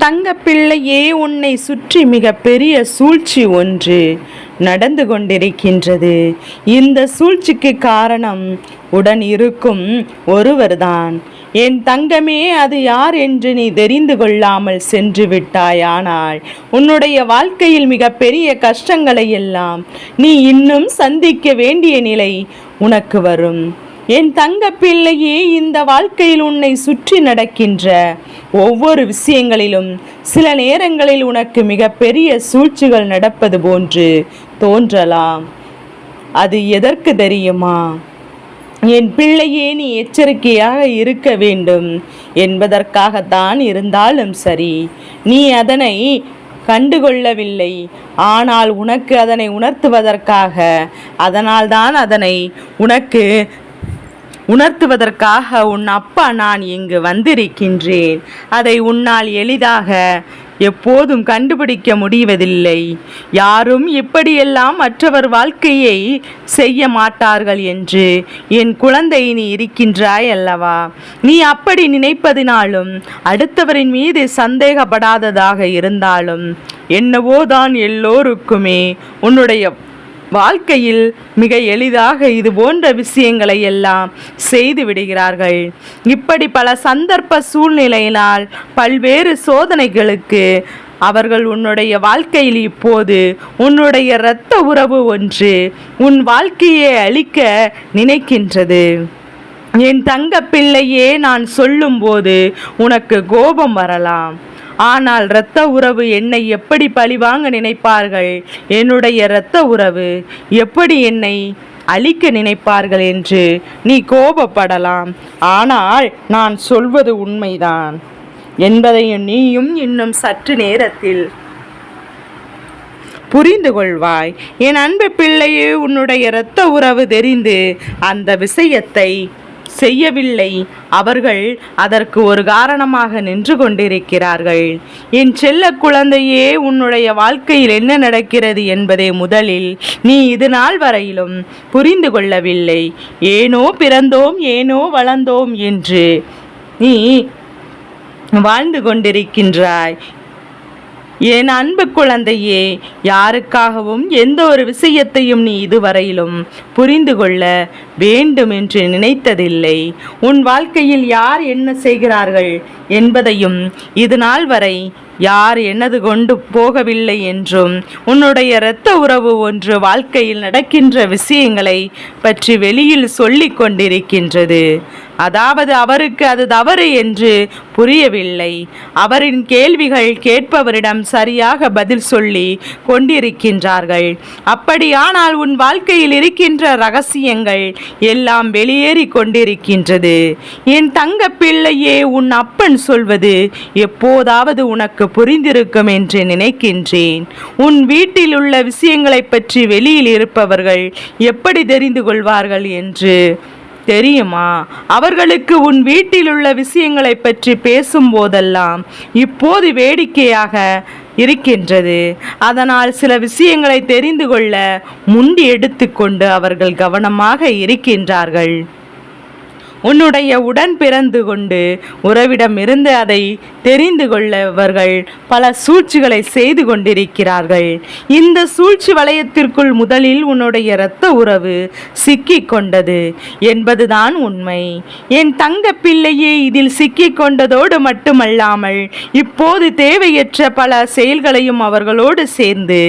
தங்க பிள்ளையே, உன்னை சுற்றி மிக பெரிய சூழ்ச்சி ஒன்று நடந்து கொண்டிருக்கின்றது. இந்த சூழ்ச்சிக்கு காரணம் உடன் இருக்கும் ஒருவர்தான். என் தங்கமே, அது யார் என்று நீ தெரிந்து கொள்ளாமல் சென்று விட்டாயானால் உன்னுடைய வாழ்க்கையில் மிக பெரிய கஷ்டங்களை எல்லாம் நீ இன்னும் சந்திக்க வேண்டிய நிலை உனக்கு வரும். என் தங்க பிள்ளையே, இந்த வாழ்க்கையில் உன்னை சுற்றி நடக்கின்ற ஒவ்வொரு விஷயங்களிலும் சில நேரங்களில் உனக்கு மிக பெரிய சூழ்ச்சிகள் நடப்பது போன்று தோன்றலாம். அது எதற்கு தெரியுமா? என் பிள்ளையே, நீ எச்சரிக்கையாக இருக்க வேண்டும் என்பதற்காகத்தான். இருந்தாலும் சரி, நீ அதனை கண்டுகொள்ளவில்லை. ஆனால் உனக்கு அதனை உணர்த்துவதற்காக, அதனால்தான் அதனை உனக்கு உணர்த்துவதற்காக உன் அப்பா நான் இங்கு வந்திருக்கின்றேன். அதை உன்னால் எளிதாக எப்போதும் கண்டுபிடிக்க முடிவதில்லை. யாரும் இப்படியெல்லாம் மற்றவர் வாழ்க்கையை செய்ய மாட்டார்கள் என்று என் குழந்தை நீ இருக்கின்றாய் அல்லவா? நீ அப்படி நினைப்பதினாலும் அடுத்தவரின் மீது சந்தேகப்படாததாக இருந்தாலும் என்னவோதான் எல்லோருக்குமே உன்னுடைய வாழ்க்கையில் மிக எளிதாக இது போன்ற விஷயங்களை எல்லாம் செய்து விடுகிறார்கள். இப்படி பல சந்தர்ப்ப சூழ்நிலையினால் பல்வேறு சோதனைகளுக்கு அவர்கள் உன்னுடைய வாழ்க்கையில் இப்போது உன்னுடைய இரத்த உறவு ஒன்று உன் வாழ்க்கையை அழிக்க நினைக்கின்றது. என் தங்க பிள்ளையே, நான் சொல்லும்போது உனக்கு கோபம் வரலாம். ஆனால் இரத்த உறவு என்னை எப்படி பழிவாங்க நினைப்பார்கள், என்னுடைய இரத்த உறவு எப்படி என்னை அழிக்க நினைப்பார்கள் என்று நீ கோபப்படலாம். ஆனால் நான் சொல்வது உண்மைதான் என்பதையும் நீயும் இன்னும் சற்று நேரத்தில் புரிந்து கொள்வாய். என் அன்பு பிள்ளையே, உன்னுடைய இரத்த உறவு தெரிந்து அந்த விஷயத்தை செய்யவில்லை. அவர்கள் அதற்கு ஒரு காரணமாக நின்று கொண்டிருக்கிறார்கள். என் செல்ல குழந்தையே, உன்னுடைய வாழ்க்கையில் என்ன நடக்கிறது என்பதை முதலில் நீ இது நாள் வரையிலும் புரிந்து கொள்ளவில்லை. ஏனோ பிறந்தோம், ஏனோ வளர்ந்தோம் என்று நீ வாழ்ந்து கொண்டிருக்கின்றாய். என் அன்பு குழந்தையே, யாருக்காகவும் எந்த ஒரு விஷயத்தையும் நீ இதுவரையிலும் புரிந்து கொள்ள வேண்டும் என்று நினைத்ததில்லை. உன் வாழ்க்கையில் யார் என்ன செய்கிறார்கள் என்பதையும் இது நாள் வரை யார் என்னது கொண்டு போகவில்லை என்றும், உன்னுடைய இரத்த உறவு ஒன்று வாழ்க்கையில் நடக்கின்ற விஷயங்களை பற்றி வெளியில் சொல்லி கொண்டிருக்கின்றது. அதாவது அவருக்கு அது தவறு என்று புரியவில்லை. அவரின் கேள்விகள் கேட்பவரிடம் சரியாக பதில் சொல்லி கொண்டிருக்கின்றார்கள். அப்படியானால் உன் வாழ்க்கையில் இருக்கின்ற ரகசியங்கள் எல்லாம் வெளியேறி கொண்டிருக்கின்றது. என் தங்க பிள்ளையே, உன் அப்பன் சொல்வது எப்போதாவது உனக்கு புரிந்திருக்கும் என்று நினைக்கின்றேன். உன் வீட்டில் உள்ள விஷயங்களை பற்றி வெளியில் இருப்பவர்கள் எப்படி தெரிந்து கொள்வார்கள் என்று தெரியுமா? அவர்களுக்கு உன் வீட்டில் உள்ள விஷயங்களை பற்றி பேசும்போதெல்லாம் இப்போது வேடிக்கையாக இருக்கின்றது. அதனால் சில விஷயங்களை தெரிந்து கொள்ள முந்தி எடுத்துக்கொண்டு அவர்கள் கவனமாக இருக்கின்றார்கள். உன்னுடைய உடன் பிறந்து கொண்டு உறவிடமிருந்து அதை தெரிந்து கொள்ளவர்கள் பல சூழ்ச்சிகளை செய்து கொண்டிருக்கிறார்கள். இந்த சூழ்ச்சி வளையத்திற்குள் முதலில் உன்னுடைய இரத்த உறவு சிக்கி கொண்டது என்பதுதான் உண்மை. என் தங்க பிள்ளையே, இதில் சிக்கி கொண்டதோடு மட்டுமல்லாமல் இப்போது தேவையற்ற பல செயல்களையும் அவர்களோடு சேர்ந்து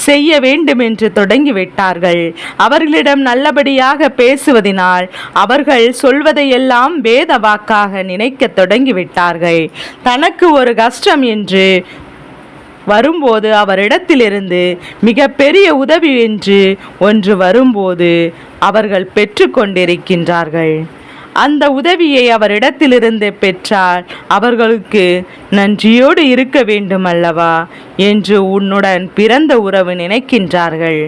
செய்ய வேண்டும் என்று தொடங்கிவிட்டார்கள். அவர்களிடம் நல்லபடியாக பேசுவதனால் அவர்கள் சொல்வதை எல்லாம் வேத வாக்காக நினைக்க தொடங்கிவிட்டார்கள். தனக்கு ஒரு கஷ்டம் என்று வரும்போது அவரிடத்திலிருந்து மிக பெரிய உதவி என்று ஒன்று வரும்போது அவர்கள் பெற்று கொண்டிருக்கின்றார்கள். அந்த உதவியை அவரிடத்திலிருந்து பெற்றால் அவர்களுக்கு நன்றியோடு இருக்க வேண்டும் அல்லவா என்று உன்னுடன் பிறந்த உறவு நினைக்கின்றார்கள்.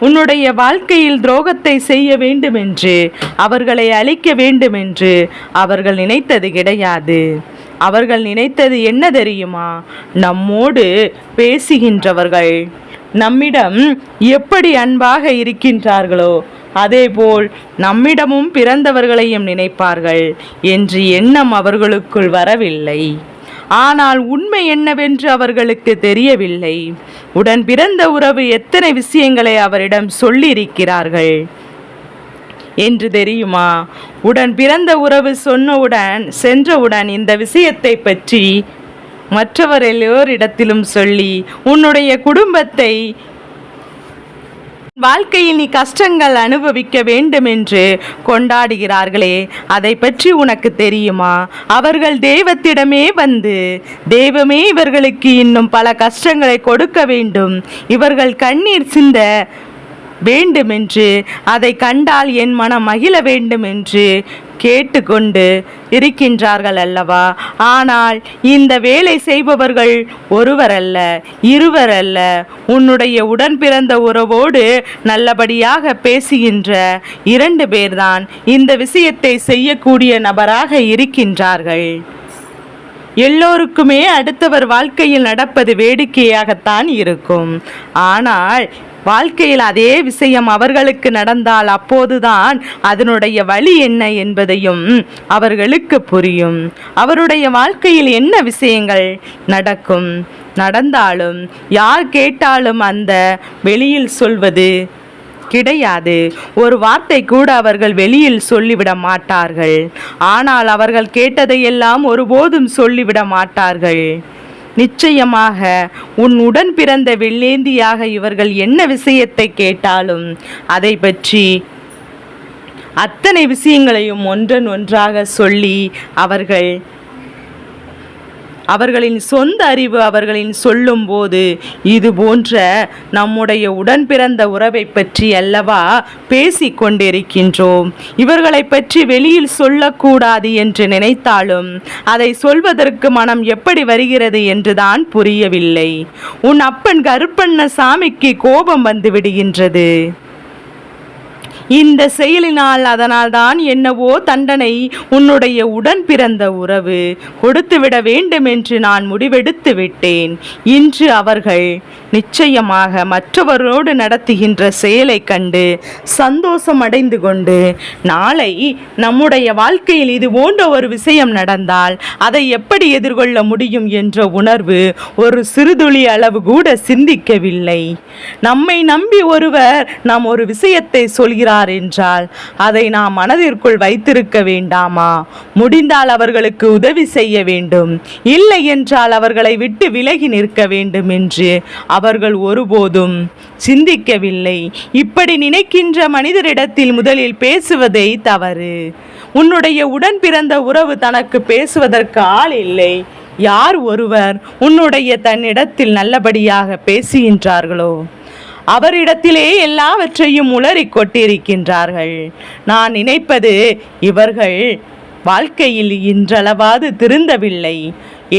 உன்னுடைய வாழ்க்கையில் துரோகத்தை செய்ய வேண்டும் என்று, அவர்களை அழிக்க வேண்டும் என்று அவர்கள் நினைத்தது கிடையாது. அவர்கள் நினைத்தது என்ன தெரியுமா? நம்மோடு பேசுகின்றவர்கள் நம்மிடம் எப்படி அன்பாக இருக்கின்றார்களோ அதேபோல் நம்மிடமும் பிறந்தவர்களையும் நினைப்பார்கள் என்று எண்ணம் அவர்களுக்குள் வரவில்லை. ஆனால் உண்மை என்னவென்று அவர்களுக்கு தெரியவில்லை. உடன் பிறந்த உறவு எத்தனை விஷயங்களை அவரிடம் சொல்லியிருக்கிறார்கள் என்று தெரியுமா? உடன் பிறந்த உறவு சென்றவுடன் இந்த விஷயத்தை பற்றி மற்றவர் எல்லோரிடத்திலும் சொல்லி உன்னுடைய குடும்பத்தை வாழ்க்கையில் நீ கஷ்டங்கள் அனுபவிக்க வேண்டும் என்று கொண்டாடுகிறார்களே, அதை பற்றி உனக்கு தெரியுமா? அவர்கள் தெய்வத்திடமே வந்து தெய்வமே இவர்களுக்கு இன்னும் பல கஷ்டங்களை கொடுக்க வேண்டும், இவர்கள் கண்ணீர் சிந்த வேண்டுமென்று, அதை கண்டால் என் மனம் மகிழ வேண்டுமென்று கேட்டுக்கொண்டு இருக்கின்றார்கள் அல்லவா? ஆனால் இந்த வேலை செய்பவர்கள் ஒருவர் அல்ல, இருவர் அல்ல, உன்னுடைய உடன் பிறந்த உறவோடு நல்லபடியாக பேசுகின்ற 2 பேர்தான் இந்த விஷயத்தை செய்யக்கூடிய நபராக இருக்கின்றார்கள். எல்லோருக்குமே அடுத்தவர் வாழ்க்கையில் நடப்பது வேடிக்கையாகத்தான் இருக்கும். ஆனால் வாழ்க்கையில் அதே விஷயம் அவர்களுக்கு நடந்தால் அப்போதுதான் அதனுடைய வழி என்ன என்பதையும் அவர்களுக்கு புரியும். அவருடைய வாழ்க்கையில் என்ன விஷயங்கள் நடந்தாலும் யார் கேட்டாலும் அந்த வெளியில் சொல்வது கிடையாது. ஒரு வார்த்தை கூட அவர்கள் வெளியில் சொல்லிவிட மாட்டார்கள். ஆனால் அவர்கள் கேட்டதையெல்லாம் ஒருபோதும் சொல்லிவிட மாட்டார்கள். நிச்சயமாக உன் உடன் பிறந்த வெள்ளேந்தியாக இவர்கள் என்ன விஷயத்தை கேட்டாலும் அதை பற்றி அத்தனை விஷயங்களையும் ஒன்றன் ஒன்றாக சொல்லி அவர்களின் சொந்த அறிவு அவர்களின் சொல்லும்போது இது போன்ற நம்முடைய உடன் பிறந்த உறவை பற்றி அல்லவா பேசிக் கொண்டிருக்கின்றோம். இவர்களை பற்றி வெளியில் சொல்லக்கூடாது என்று நினைத்தாலும் அதை சொல்வதற்கு மனம் எப்படி வருகிறது என்றுதான் புரியவில்லை. உன் அப்பன் கருப்பண்ணசாமிக்கு கோபம் வந்து விடுகின்றது. இந்த செயலினால் அதனால்தான் என்னவோ தண்டனை உன்னுடைய உடன் பிறந்த உறவு கொடுத்துவிட வேண்டும் என்று நான் முடிவெடுத்து விட்டேன். இன்று அவர்கள் நிச்சயமாக மற்றவரோடு நடத்துகின்ற செயலை கண்டு சந்தோஷம் அடைந்து கொண்டு நாளை நம்முடைய வாழ்க்கையில் இது போன்ற ஒரு விஷயம் நடந்தால் அதை எப்படி எதிர்கொள்ள முடியும் என்ற உணர்வு ஒரு சிறுதுளி அளவு கூட சிந்திக்கவில்லை. நம்மை நம்பி ஒருவர் நாம் ஒரு விஷயத்தை சொல்கிறார் என்றால் அதை நாம் மனதிற்குள் வைத்திருக்க வேண்டாமா? முடிந்தால் அவர்களுக்கு உதவி செய்ய வேண்டும், இல்லை என்றால் அவர்களை விட்டு விலகி நிற்க வேண்டும் என்று அவர்கள் ஒருபோதும் சிந்திக்கவில்லை. இப்படி நினைக்கின்ற மனிதரிடத்தில் முதலில் பேசுவதை தவறு. உன்னுடைய உடன் பிறந்த உறவு தனக்கு பேசுவதற்கு ஆள் இல்லை. யார் ஒருவர் உன்னுடைய தன்னிடத்தில் நல்லபடியாக பேசுகின்றார்களோ அவரிடத்திலே எல்லாவற்றையும் உளறி கொட்டிருக்கின்றார்கள். நான் நினைப்பது இவர்கள் வாழ்க்கையில் இன்றளவாது திருந்தவில்லை.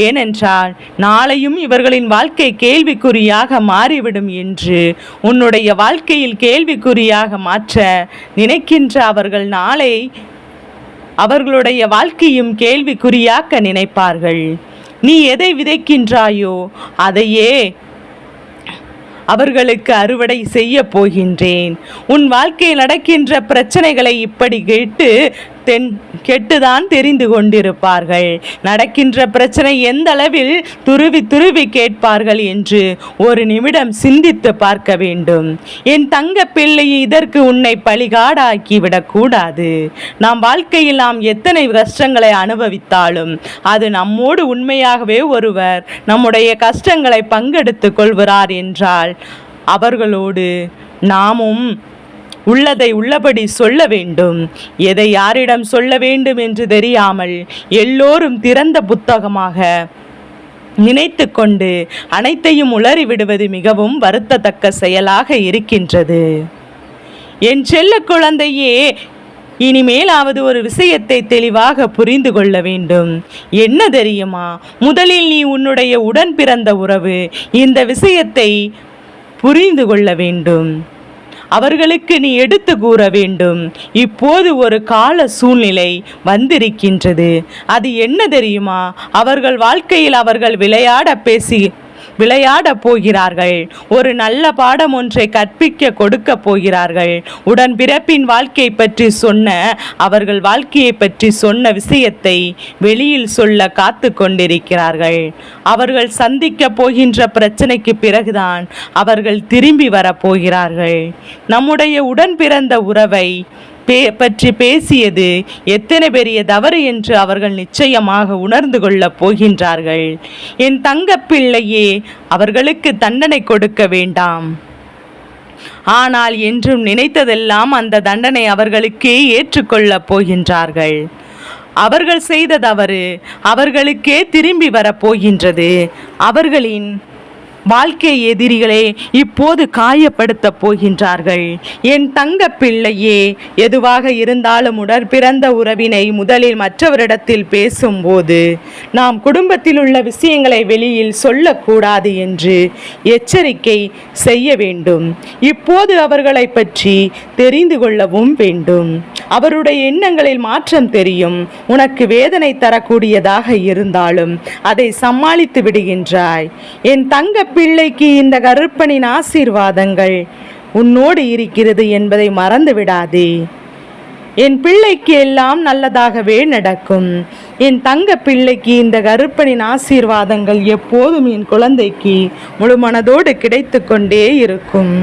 ஏனென்றால் நாளையும் இவர்களின் வாழ்க்கை கேள்விக்குறியாக மாறிவிடும் என்று உன்னுடைய வாழ்க்கையில் கேள்விக்குறியாக மாற்ற நினைக்கின்ற அவர்கள் நாளை அவர்களுடைய வாழ்க்கையும் கேள்விக்குறியாக்க நினைப்பார்கள். நீ எதை விதைக்கின்றாயோ அதையே அவர்களுக்கு அறுவடை செய்ய போகின்றேன். உன் வாழ்க்கையில் நடக்கின்ற பிரச்சனைகளை இப்படி கெட்டுதான் தெரிந்து கொண்டிருப்பார்கள். நடக்கின்ற பிரச்சனை எந்த அளவில் துருவி கேட்பார்கள் என்று ஒரு நிமிடம் சிந்தித்து பார்க்க வேண்டும். என் தங்க பிள்ளை, இதற்கு உன்னை பழிகாடாக்கி விடக்கூடாது. நாம் வாழ்க்கையில் நாம் எத்தனை கஷ்டங்களை அனுபவித்தாலும் அது நம்மோடு உண்மையாகவே ஒருவர் நம்முடைய கஷ்டங்களை பங்கெடுத்து கொள்கிறார் என்றால் அவர்களோடு நாமும் உள்ளதை உள்ளபடி சொல்ல வேண்டும். எதை யாரிடம் சொல்ல வேண்டும் என்று தெரியாமல் எல்லோரும் திறந்த புத்தகமாக நினைத்து கொண்டு அனைத்தையும் உளறி விடுவது மிகவும் வருத்தத்தக்க செயலாக இருக்கின்றது. என் செல்ல குழந்தையே, இனிமேலாவது ஒரு விஷயத்தை தெளிவாக புரிந்து கொள்ள வேண்டும். என்ன தெரியுமா? முதலில் நீ உன்னுடைய உடன் பிறந்த உறவு இந்த விஷயத்தை புரிந்து கொள்ள வேண்டும். அவர்களுக்கு நீ எடுத்து கூற வேண்டும். இப்போது ஒரு கால சூழ்நிலை வந்திருக்கின்றது. அது என்ன தெரியுமா? அவர்கள் வாழ்க்கையில் அவர்கள் விளையாட விளையாடப் போகிறார்கள். ஒரு நல்ல பாடம் ஒன்றை கற்பிக்க கொடுக்க போகிறார்கள். உடன்பிறப்பின் வாழ்க்கை பற்றி சொன்ன அவர்கள் வாழ்க்கையை பற்றி சொன்ன விஷயத்தை வெளியில் சொல்ல காத்து கொண்டிருக்கிறார்கள். அவர்கள் சந்திக்க போகின்ற பிரச்சனைக்கு பிறகுதான் அவர்கள் திரும்பி வரப்போகிறார்கள். நம்முடைய உடன் பிறந்த உறவை பற்றி பேசியது எத்தனை பெரிய தவறு என்று அவர்கள் நிச்சயமாக உணர்ந்து கொள்ளப் போகின்றார்கள். என் தங்க பிள்ளையே, அவர்களுக்கு தண்டனை கொடுக்க வேண்டாம். ஆனால் என்றும் நினைத்ததெல்லாம் அந்த தண்டனை அவர்களுக்கே ஏற்றுக்கொள்ளப் போகின்றார்கள். அவர்கள் செய்த தவறு அவர்களுக்கே திரும்பி வரப்போகின்றது. அவர்களின் வாழ்க்கை எதிரிகளே இப்போது காயப்படுத்த போகின்றார்கள். என் தங்க பிள்ளையே, எதுவாக இருந்தாலும் உடற்பிறந்த உறவினை முதலில் மற்றவரிடத்தில் பேசும்போது நாம் குடும்பத்தில் உள்ள விஷயங்களை வெளியில் சொல்லக்கூடாது என்று எச்சரிக்கை செய்ய வேண்டும். இப்போது அவர்களை பற்றி தெரிந்து கொள்ளவும் வேண்டும். அவருடைய எண்ணங்களில் மாற்றம் தெரியும். உனக்கு வேதனை தரக்கூடியதாக இருந்தாலும் அதை சமாளித்து விடுகின்றாய். என் தங்க பிள்ளைக்கு இந்த கருப்பனின் ஆசீர்வாதங்கள் உன்னோடு இருக்கிறது என்பதை மறந்து விடாதே. என் பிள்ளைக்கு எல்லாம் நல்லதாகவே நடக்கும். என் தங்க பிள்ளைக்கு இந்த கருப்பனின் ஆசீர்வாதங்கள் எப்போதும் என் குழந்தைக்கு முழு மனதோடு கிடைத்து கொண்டே இருக்கும்.